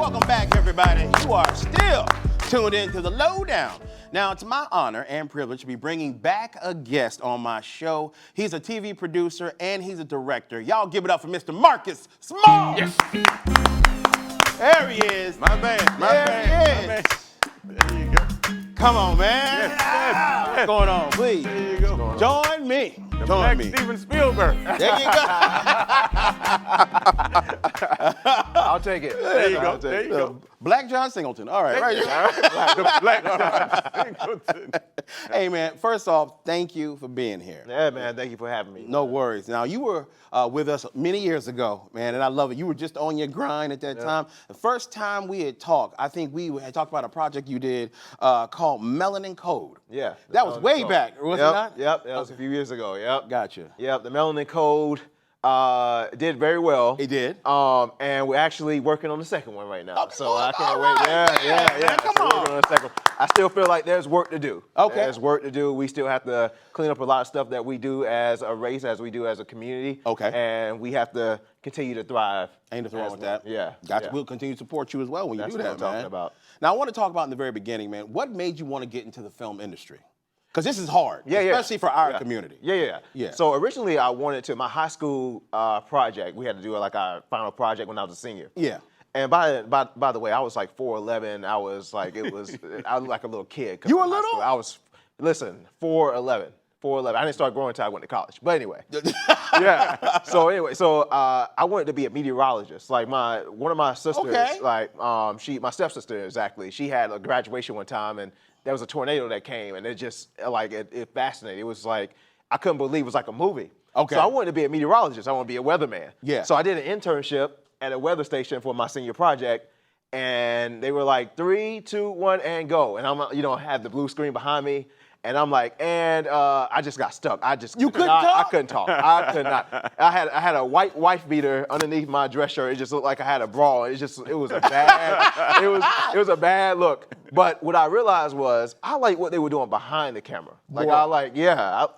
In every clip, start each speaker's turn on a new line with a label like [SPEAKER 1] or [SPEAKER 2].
[SPEAKER 1] Welcome back, everybody. You are still tuned in to the Lowdown. Now, it's my honor and privilege to be bringing back a guest on my show. He's a TV producer and he's a director. Y'all give it up for Mr. Marcus Small.
[SPEAKER 2] Yes.
[SPEAKER 1] There he is.
[SPEAKER 2] My man.
[SPEAKER 1] There he is.
[SPEAKER 2] There you go.
[SPEAKER 1] Come on, man.
[SPEAKER 2] Yes.
[SPEAKER 1] What's going on? Please.
[SPEAKER 2] There you go.
[SPEAKER 1] Join me.
[SPEAKER 2] Join me. Steven Spielberg.
[SPEAKER 1] There you go.
[SPEAKER 3] I'll take it.
[SPEAKER 2] There you go. There you go.
[SPEAKER 1] Black John Singleton. All right, right.
[SPEAKER 2] Black John Singleton.
[SPEAKER 1] Hey, man, first off, thank you for being here.
[SPEAKER 3] Yeah, man. Thank you for having me.
[SPEAKER 1] No worries. Now, you were with us many years ago, man, and I love it. You were just on your grind at that time. The first time we had talked, I think we had talked about a project you did called Melanin Code.
[SPEAKER 3] Yeah.
[SPEAKER 1] That was way back, was it not?
[SPEAKER 3] Yep. That was a few years ago. Yep.
[SPEAKER 1] Gotcha.
[SPEAKER 3] Yep. The Melanin Code did very well.
[SPEAKER 1] It did.
[SPEAKER 3] And we're actually working on the second one right now. So I can't wait.
[SPEAKER 1] Right,
[SPEAKER 3] Yeah.
[SPEAKER 1] Come
[SPEAKER 3] so
[SPEAKER 1] on.
[SPEAKER 3] we're working on the second one. I still feel like there's work to do.
[SPEAKER 1] Okay.
[SPEAKER 3] There's work to do. We still have to clean up a lot of stuff that we do as a race, as we do as a community.
[SPEAKER 1] Okay.
[SPEAKER 3] And we have to continue to thrive.
[SPEAKER 1] Ain't nothing wrong with that.
[SPEAKER 3] Yeah.
[SPEAKER 1] Gotcha.
[SPEAKER 3] Yeah.
[SPEAKER 1] We'll continue to support you as well when you
[SPEAKER 3] That's
[SPEAKER 1] do
[SPEAKER 3] what
[SPEAKER 1] that,
[SPEAKER 3] I'm talking
[SPEAKER 1] man.
[SPEAKER 3] about.
[SPEAKER 1] Now, I want to talk about in the very beginning, man, what made you want to get into the film industry? Because this is hard, especially for our community.
[SPEAKER 3] Yeah. So originally I wanted to, my high school project, we had to do like our final project when I was a senior.
[SPEAKER 1] Yeah.
[SPEAKER 3] And by the way, I was like 4'11". I was like, I was like a little kid.
[SPEAKER 1] You were little?
[SPEAKER 3] I was, listen, 4'11". 4'11". I didn't start growing until I went to college. But anyway. Yeah. So anyway, I wanted to be a meteorologist. Like one of my sisters, like my stepsister exactly, she had a graduation one time and there was a tornado that came and it just like it fascinated. It was like I couldn't believe it was like a movie.
[SPEAKER 1] Okay.
[SPEAKER 3] So I wanted to be a meteorologist. I wanted to be a weatherman.
[SPEAKER 1] Yeah.
[SPEAKER 3] So I did an internship at a weather station for my senior project, and they were like 3, 2, 1, and go. And I'm had the blue screen behind me. And I'm like, I just got stuck. I couldn't talk? I couldn't talk. I could not. I had a white wife beater underneath my dress shirt. It just looked like I had a bra. It was a bad it was a bad look. But what I realized was I like what they were doing behind the camera. Like I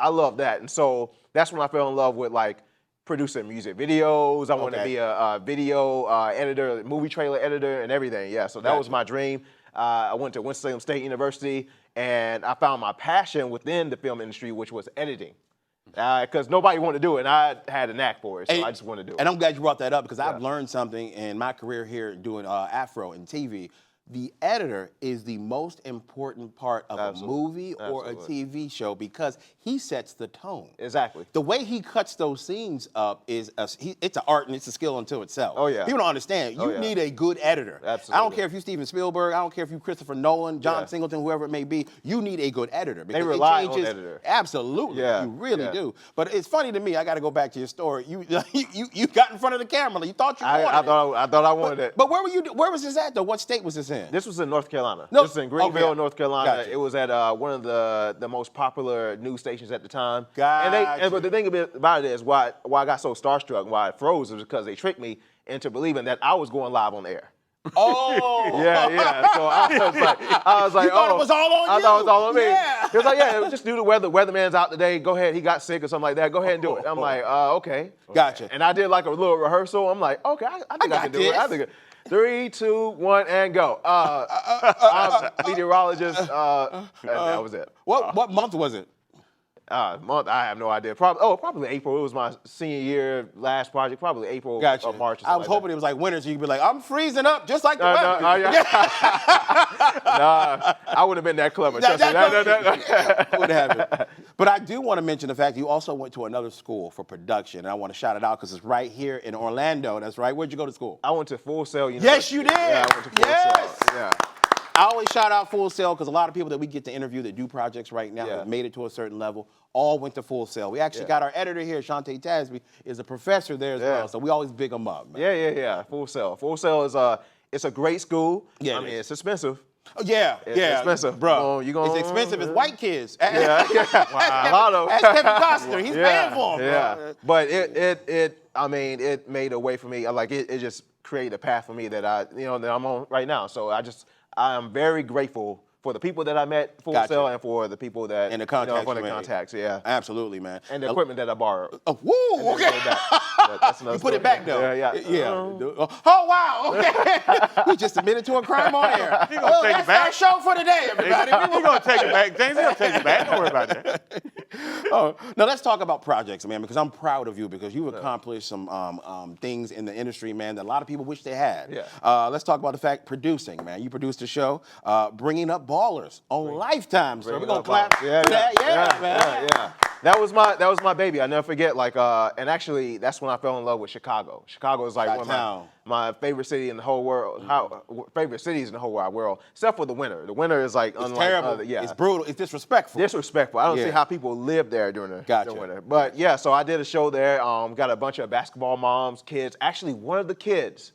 [SPEAKER 3] love that. And so that's when I fell in love with like producing music videos. I wanted to be a video editor, movie trailer editor, and everything. Yeah. So that was my dream. I went to Winston-Salem State University, and I found my passion within the film industry, which was editing. Because nobody wanted to do it, and I had a knack for it, so I just wanted to do it.
[SPEAKER 1] And I'm glad you brought that up because I've learned something in my career here doing Afro and TV. The editor is the most important part of a movie or a TV show because he sets the tone.
[SPEAKER 3] Exactly.
[SPEAKER 1] The way he cuts those scenes up is it's an art and it's a skill unto itself.
[SPEAKER 3] Oh, yeah.
[SPEAKER 1] People don't understand. You need a good editor.
[SPEAKER 3] Absolutely.
[SPEAKER 1] I don't care if you're Steven Spielberg. I don't care if you're Christopher Nolan, John Singleton, whoever it may be. You need a good editor. Because
[SPEAKER 3] they rely on editor.
[SPEAKER 1] Absolutely.
[SPEAKER 3] Yeah.
[SPEAKER 1] You really do. But it's funny to me. I got to go back to your story. You got in front of the camera. You thought you wanted it.
[SPEAKER 3] I thought I wanted it.
[SPEAKER 1] But where was this at though? What state was this in?
[SPEAKER 3] This was in North Carolina.
[SPEAKER 1] No.
[SPEAKER 3] This was in Greenville, North Carolina.
[SPEAKER 1] Gotcha.
[SPEAKER 3] It was at one of the most popular news stations at the time.
[SPEAKER 1] Gotcha.
[SPEAKER 3] But the thing about it is why I got so starstruck, why it froze, was because they tricked me into believing that I was going live on the air.
[SPEAKER 1] Oh.
[SPEAKER 3] Yeah. So I was like,
[SPEAKER 1] you thought it was all on you?
[SPEAKER 3] I thought it was all on me.
[SPEAKER 1] Yeah.
[SPEAKER 3] He was like, yeah, just do the weather. Weatherman's out today. Go ahead. He got sick or something like that. Go ahead and do it. I'm like, okay.
[SPEAKER 1] Gotcha.
[SPEAKER 3] And I did like a little rehearsal. I'm like, okay, I think I can do it. I think 3, 2, 1, and go. I'm a meteorologist. And that was it.
[SPEAKER 1] What month was it?
[SPEAKER 3] Month, I have no idea. Probably April. It was my senior year last project. Probably April
[SPEAKER 1] Gotcha.
[SPEAKER 3] or March. Or
[SPEAKER 1] I was hoping it was like winter, so you'd be like, I'm freezing up just like the weather.
[SPEAKER 3] Nah, I wouldn't have been that clever.
[SPEAKER 1] That would happen. But I do want to mention the fact you also went to another school for production, and I want to shout it out because it's right here in Orlando. That's right. Where'd you go to school?
[SPEAKER 3] I went to Full Sail University.
[SPEAKER 1] Yes, you did.
[SPEAKER 3] Yeah, I went to Full Sail. Yeah.
[SPEAKER 1] I always shout out Full Sail because a lot of people that we get to interview that do projects right now that made it to a certain level all went to Full Sail. We actually got our editor here, Shantae Tasby, is a professor there as well, so we always big them up, man.
[SPEAKER 3] Yeah. Full Sail. Full Sail is it's a great school.
[SPEAKER 1] Yeah,
[SPEAKER 3] I mean, it's expensive.
[SPEAKER 1] Oh, yeah,
[SPEAKER 3] It's expensive,
[SPEAKER 1] bro.
[SPEAKER 3] It's
[SPEAKER 1] expensive as white kids.
[SPEAKER 3] Yeah. Wow. A lot of
[SPEAKER 1] As Kevin Costner, he's paying for them.
[SPEAKER 3] Yeah,
[SPEAKER 1] Bro.
[SPEAKER 3] but it made a way for me. Like it just created a path for me that that I'm on right now. So I am very grateful for the people that I met Full Sail and for the people that
[SPEAKER 1] and the contacts,
[SPEAKER 3] for the contacts, yeah,
[SPEAKER 1] absolutely, man.
[SPEAKER 3] and the equipment that I borrowed.
[SPEAKER 1] Oh, woo, okay.
[SPEAKER 3] but that's another
[SPEAKER 1] You put
[SPEAKER 3] story.
[SPEAKER 1] it back though.
[SPEAKER 3] Yeah.
[SPEAKER 1] Oh wow. Okay. We just admitted to a crime on air.
[SPEAKER 2] He gonna take it
[SPEAKER 1] That's
[SPEAKER 2] back.
[SPEAKER 1] our show for today, everybody.
[SPEAKER 2] He's going to take it back. James, he'll take it back. Don't worry about that.
[SPEAKER 1] Oh, now let's talk about projects, man, because I'm proud of you because you've accomplished some things in the industry, man, that a lot of people wish they had.
[SPEAKER 3] Yeah.
[SPEAKER 1] Let's talk about the fact producing, man. You produced a show, Bringing Up Ballers on Lifetime, so we're gonna clap for that. Yeah, man.
[SPEAKER 3] Yeah. That was my baby. I never forget. Like, and actually, that's when I fell in love with Chicago. Chicago is like one of my favorite city in the whole world. Favorite cities in the whole wide world, except for the winter. The winter is like
[SPEAKER 1] It's
[SPEAKER 3] unlike
[SPEAKER 1] terrible.
[SPEAKER 3] other. Yeah.
[SPEAKER 1] It's brutal. It's disrespectful.
[SPEAKER 3] Disrespectful. I don't see how people live there during the winter. But yeah, so I did a show there. Got a bunch of basketball moms, kids. Actually, one of the kids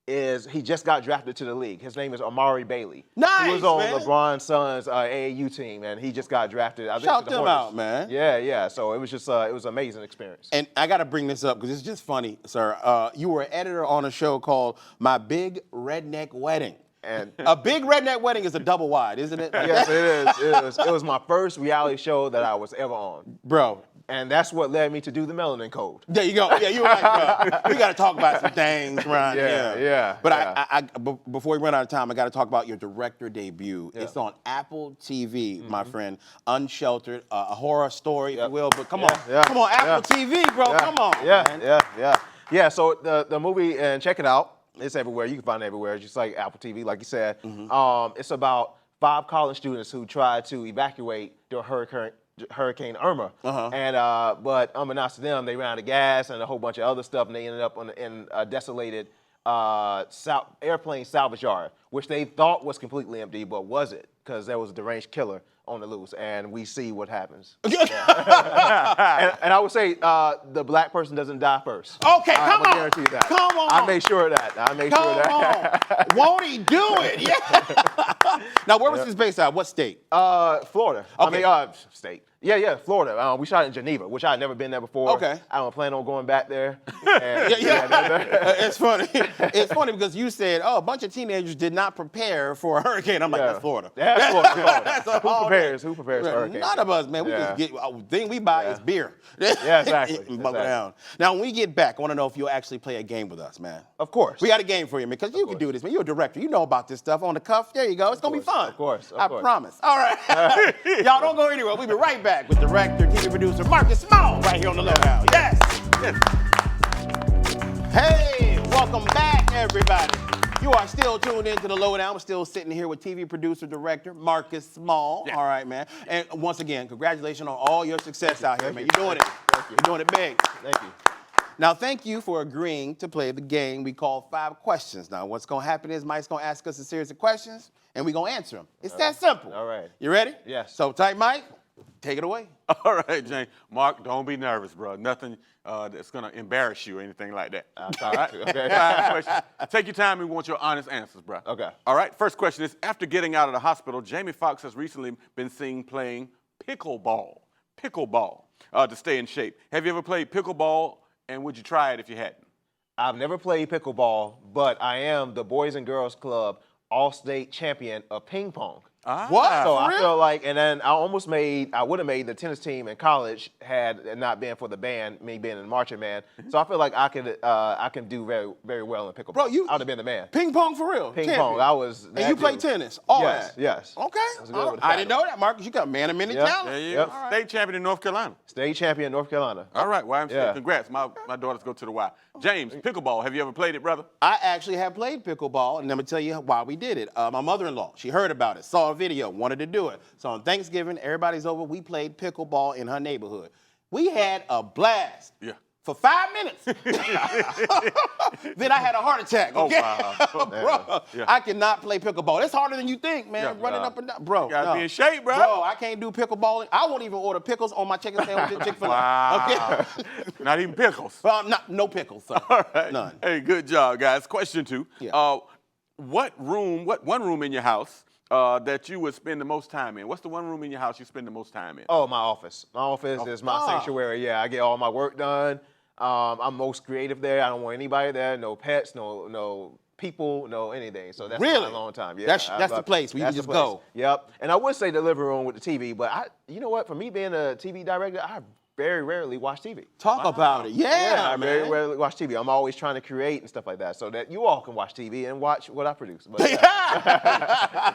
[SPEAKER 3] he just got drafted to the league. His name is Amari Bailey.
[SPEAKER 1] Nice,
[SPEAKER 3] He was on
[SPEAKER 1] man.
[SPEAKER 3] LeBron's son's AAU team, and he just got drafted. I think
[SPEAKER 1] Shout
[SPEAKER 3] to the
[SPEAKER 1] them
[SPEAKER 3] Hornets.
[SPEAKER 1] out, man.
[SPEAKER 3] Yeah. So it was just it was an amazing experience.
[SPEAKER 1] And I got to bring this up because it's just funny, sir. You were an editor on a show called My Big Redneck Wedding.
[SPEAKER 3] And
[SPEAKER 1] A big redneck wedding is a double wide, isn't it?
[SPEAKER 3] yes, it is. It was my first reality show that I was ever on.
[SPEAKER 1] Bro.
[SPEAKER 3] And that's what led me to do the Melanin Code.
[SPEAKER 1] There you go. Yeah, you're right, bro. We got to talk about some things, Ron.
[SPEAKER 3] Yeah.
[SPEAKER 1] But before we run out of time, I got to talk about your director debut.
[SPEAKER 3] Yeah.
[SPEAKER 1] It's on Apple TV, my friend. Unsheltered, a horror story, if you will. But come on, Apple TV, bro. Come on. Man.
[SPEAKER 3] Yeah. So the movie, and check it out. It's everywhere. You can find it everywhere. It's just like Apple TV, like you said. It's about 5 college students who tried to evacuate during Hurricane Irma. But unbeknownst to them, they ran out of gas and a whole bunch of other stuff, and they ended up in a desolated airplane salvage yard, which they thought was completely empty, but wasn't, because there was a deranged killer on the loose, and we see what happens. And I would say the black person doesn't die first.
[SPEAKER 1] Okay, come on.
[SPEAKER 3] I guarantee you that.
[SPEAKER 1] Come on.
[SPEAKER 3] I made sure of that.
[SPEAKER 1] Come on. Won't he do it? Yeah. Now, where was this based out? What state?
[SPEAKER 3] Florida.
[SPEAKER 1] Okay.
[SPEAKER 3] I mean, state. Yeah, Florida. We shot in Geneva, which I had never been there before.
[SPEAKER 1] Okay.
[SPEAKER 3] I don't plan on going back there.
[SPEAKER 1] It's funny. It's funny because you said, a bunch of teenagers did not prepare for a hurricane. I'm like, that's Florida.
[SPEAKER 3] That's Florida.
[SPEAKER 1] That's
[SPEAKER 3] Who prepares for a hurricane?
[SPEAKER 1] None of us, man. We just get, the thing we buy is beer.
[SPEAKER 3] Yeah, exactly.
[SPEAKER 1] Buckle down. Now, when we get back, I want to know if you'll actually play a game with us, man.
[SPEAKER 3] Of course.
[SPEAKER 1] We got a game for you, man, because you can do this, man. You're a director. You know about this stuff on the cuff. There you go. It's going to be fun.
[SPEAKER 3] Of course.
[SPEAKER 1] I promise. All right. Y'all don't go anywhere. We'll be right back with director, TV producer Marcus Small right here on the Lowdown. Yes. Hey, welcome back, everybody. You are still tuned into the Lowdown. We're still sitting here with TV producer, director Marcus Small. All right, man. And once again, congratulations on all your success out here, man. You're doing it. You're doing it big.
[SPEAKER 3] Thank you.
[SPEAKER 1] Now, thank you for agreeing to play the game we call 5 questions. Now, what's going to happen is Mike's going to ask us a series of questions, and we're going to answer them. It's that simple.
[SPEAKER 3] All right.
[SPEAKER 1] You ready?
[SPEAKER 3] Yes.
[SPEAKER 1] So, tight Mike, take it away.
[SPEAKER 2] All right, James. Mark, don't be nervous, bro. Nothing that's going to embarrass you or anything like that. All right?
[SPEAKER 3] Okay.
[SPEAKER 2] 5 questions. Take your time. We want your honest answers, bro.
[SPEAKER 3] Okay.
[SPEAKER 2] All right. First question is, after getting out of the hospital, Jamie Foxx has recently been seen playing pickleball to stay in shape. Have you ever played pickleball, and would you try it if you hadn't?
[SPEAKER 3] I've never played pickleball, but I am the Boys and Girls Club All-State champion of ping pong.
[SPEAKER 1] What?
[SPEAKER 3] So
[SPEAKER 1] For
[SPEAKER 3] I
[SPEAKER 1] real?
[SPEAKER 3] feel like, and then I would have made the tennis team in college had it not been for the band, me being in the marching band. So I feel like I can do very, very well in pickleball.
[SPEAKER 1] Bro,
[SPEAKER 3] I would have been the man.
[SPEAKER 1] Ping pong for real?
[SPEAKER 3] Ping
[SPEAKER 1] Champion.
[SPEAKER 3] pong, I was.
[SPEAKER 1] And you play tennis? All
[SPEAKER 3] yes,
[SPEAKER 1] that?
[SPEAKER 3] yes.
[SPEAKER 1] Okay.
[SPEAKER 3] was good with the
[SPEAKER 1] I didn't
[SPEAKER 3] paddle.
[SPEAKER 1] know that, Marcus. You got man of many
[SPEAKER 3] Yep.
[SPEAKER 1] talents.
[SPEAKER 2] There you
[SPEAKER 3] Yep.
[SPEAKER 2] go. State champion in North Carolina.
[SPEAKER 3] State champion, North Carolina.
[SPEAKER 2] All right, YMCA.
[SPEAKER 3] Yeah.
[SPEAKER 2] Congrats. My daughters go to the Y. James, pickleball. Have you ever played it, brother?
[SPEAKER 1] I actually have played pickleball, and I'm gonna tell you why we did it. My mother-in-law, she heard about it, saw a video, wanted to do it. So on Thanksgiving, everybody's over. We played pickleball in her neighborhood. We had a blast.
[SPEAKER 2] Yeah.
[SPEAKER 1] For 5 minutes. Then I had a heart attack. Okay?
[SPEAKER 2] Oh, wow.
[SPEAKER 1] Bro,
[SPEAKER 2] Yeah.
[SPEAKER 1] I cannot play pickleball. It's harder than you think, man.
[SPEAKER 2] Yeah.
[SPEAKER 1] Running up and down, bro.
[SPEAKER 2] You gotta
[SPEAKER 1] no.
[SPEAKER 2] be in shape, bro.
[SPEAKER 1] Bro, I can't do pickleball. I won't even order pickles on my chicken sandwich at Chick-fil-A.
[SPEAKER 2] Wow.
[SPEAKER 1] Okay?
[SPEAKER 2] Not even pickles.
[SPEAKER 1] No pickles, sir.
[SPEAKER 2] All right.
[SPEAKER 1] None.
[SPEAKER 2] Hey, good job, guys. Question 2.
[SPEAKER 1] Yeah.
[SPEAKER 2] What one room in your house that you would spend the most time in? What's the one room in your house you spend the most time in?
[SPEAKER 3] Oh, my office. My office is my sanctuary. Yeah, I get all my work done. I'm most creative there. I don't want anybody there. No pets, no people, no anything. So that's
[SPEAKER 1] Really?
[SPEAKER 3] a long time. Yeah,
[SPEAKER 1] That's the place where you
[SPEAKER 3] that's
[SPEAKER 1] just
[SPEAKER 3] the place.
[SPEAKER 1] go.
[SPEAKER 3] Yep. And I would say the living room with the TV, but you know what? For me being a TV director, I very rarely watch TV.
[SPEAKER 1] Talk about it. Yeah,
[SPEAKER 3] I
[SPEAKER 1] man.
[SPEAKER 3] very rarely watch TV. I'm always trying to create and stuff like that, so that you all can watch TV and watch what I produce. But,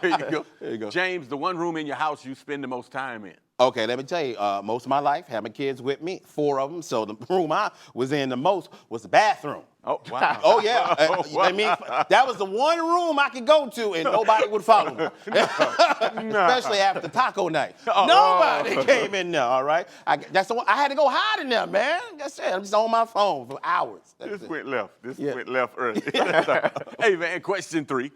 [SPEAKER 2] There you go. There you go. James, the one room in your house you spend the most time in.
[SPEAKER 1] Okay, let me tell you, most of my life, had my kids with me, 4 of them. So the room I was in the most was the bathroom.
[SPEAKER 2] Oh, wow.
[SPEAKER 1] Oh, yeah. I mean, that was the one room I could go to and nobody would follow me. Especially after taco night. Nobody came in there, all right? That's the one. I had to go hide in there, man. That's it. I'm just on my phone for hours.
[SPEAKER 2] This went left. This went left early. Hey, man, question 3.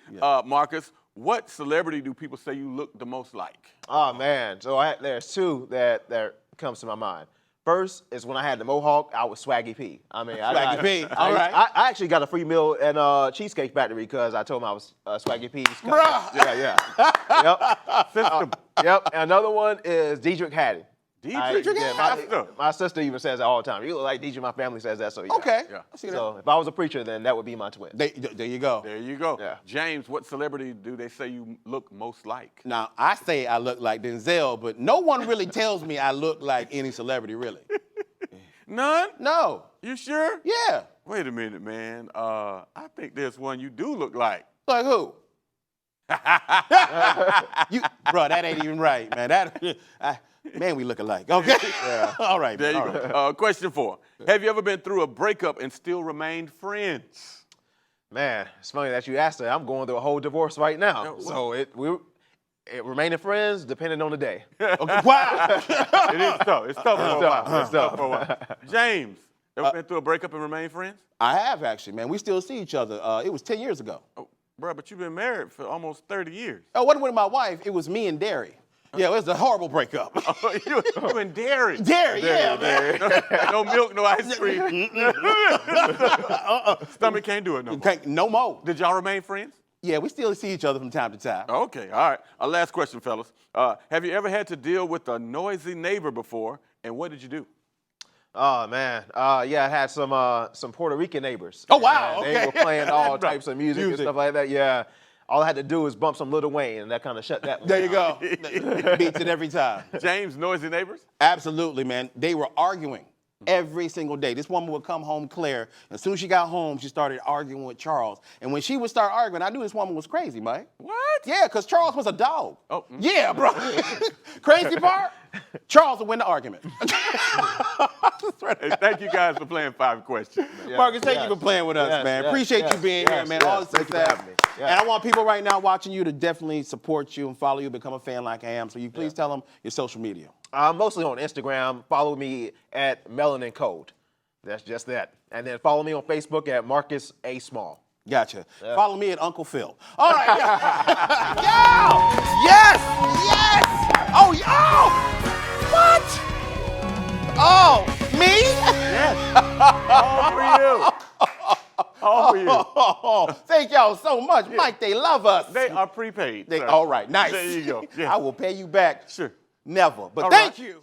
[SPEAKER 2] Marcus, what celebrity do people say you look the most like?
[SPEAKER 3] Oh man, so there's 2 that comes to my mind. First is when I had the mohawk, I was Swaggy P. I mean,
[SPEAKER 1] Swaggy P, all right.
[SPEAKER 3] I actually got a free meal at Cheesecake Factory because I told him I was Swaggy P's.
[SPEAKER 1] Bruh.
[SPEAKER 3] Yeah. Yep. Yep. And another one is Diedrich Haddon. My sister even says that all the time. You look like DJ. My family says that. So yeah.
[SPEAKER 1] Okay.
[SPEAKER 2] Yeah.
[SPEAKER 1] I see that.
[SPEAKER 3] So if I was a preacher, then that would be my twin.
[SPEAKER 1] There you go.
[SPEAKER 2] There you go.
[SPEAKER 3] Yeah.
[SPEAKER 2] James, what celebrity do they say you look most like?
[SPEAKER 1] Now, I say I look like Denzel, but no one really tells me I look like any celebrity, really.
[SPEAKER 2] None?
[SPEAKER 1] No.
[SPEAKER 2] You sure?
[SPEAKER 1] Yeah.
[SPEAKER 2] Wait a minute, man. I think there's one you do look like.
[SPEAKER 1] Like who? Bro, that ain't even right, man. Man, we look alike. Okay. Yeah. All right.
[SPEAKER 2] There you go. Question 4. Have you ever been through a breakup and still remained friends?
[SPEAKER 3] Man, it's funny that you asked that. I'm going through a whole divorce right now. So it remaining friends depending on the day.
[SPEAKER 1] Okay. Wow.
[SPEAKER 2] It is tough. It's tough for a while. It's tough for a while. James, ever been through a breakup and remained friends?
[SPEAKER 1] I have actually, man. We still see each other. It was 10 years ago.
[SPEAKER 2] Oh, bro, but you've been married for almost 30 years.
[SPEAKER 1] Oh, it wasn't with my wife. It was me and Derry. Yeah, it was a horrible breakup.
[SPEAKER 2] Oh, you and Dairy.
[SPEAKER 1] Derry, yeah, man.
[SPEAKER 2] No milk, no ice cream. Stomach can't do it no more.
[SPEAKER 1] No more.
[SPEAKER 2] Did y'all remain friends?
[SPEAKER 1] Yeah, we still see each other from time to time.
[SPEAKER 2] Okay, all right. Last question, fellas. Have you ever had to deal with a noisy neighbor before, and what did you do?
[SPEAKER 3] Oh man, yeah, I had some Puerto Rican neighbors.
[SPEAKER 1] Oh wow,
[SPEAKER 3] They were playing all types of music and stuff like that. Yeah, all I had to do was bump some Lil Wayne, and that kind of shut that one
[SPEAKER 1] There you
[SPEAKER 3] down.
[SPEAKER 1] go. Beats it every time.
[SPEAKER 2] James, noisy neighbors?
[SPEAKER 1] Absolutely, man. They were arguing every single day. This woman would come home, Claire. As soon as she got home, she started arguing with Charles. And when she would start arguing, I knew this woman was crazy, Mike.
[SPEAKER 2] What?
[SPEAKER 1] Yeah, because Charles was a dog.
[SPEAKER 2] Oh.
[SPEAKER 1] Yeah, bro. Crazy part? Charles would win the argument.
[SPEAKER 2] Hey, thank you guys for playing 5 questions.
[SPEAKER 1] Yeah. Marcus, thank you for playing with us, man. Appreciate you being here, man. All the success. And I want people right now watching you to definitely support you and follow you, become a fan like I am. So you please tell them your social media.
[SPEAKER 3] I'm mostly on Instagram. Follow me at Melanin Code. That's just that. And then follow me on Facebook at Marcus A. Small.
[SPEAKER 1] Gotcha. Yeah. Follow me at Uncle Phil. All right. Yo! Yes! Yes! Oh, yo! What? Oh, me?
[SPEAKER 2] Yes. All for you. All for you.
[SPEAKER 1] Oh, thank y'all so much. Yeah. Mike, they love us.
[SPEAKER 2] They are prepaid.
[SPEAKER 1] All right, nice.
[SPEAKER 2] There you go. Yeah.
[SPEAKER 1] I will pay you back.
[SPEAKER 2] Sure.
[SPEAKER 1] Never. But
[SPEAKER 2] all
[SPEAKER 1] thank
[SPEAKER 2] right.
[SPEAKER 1] you.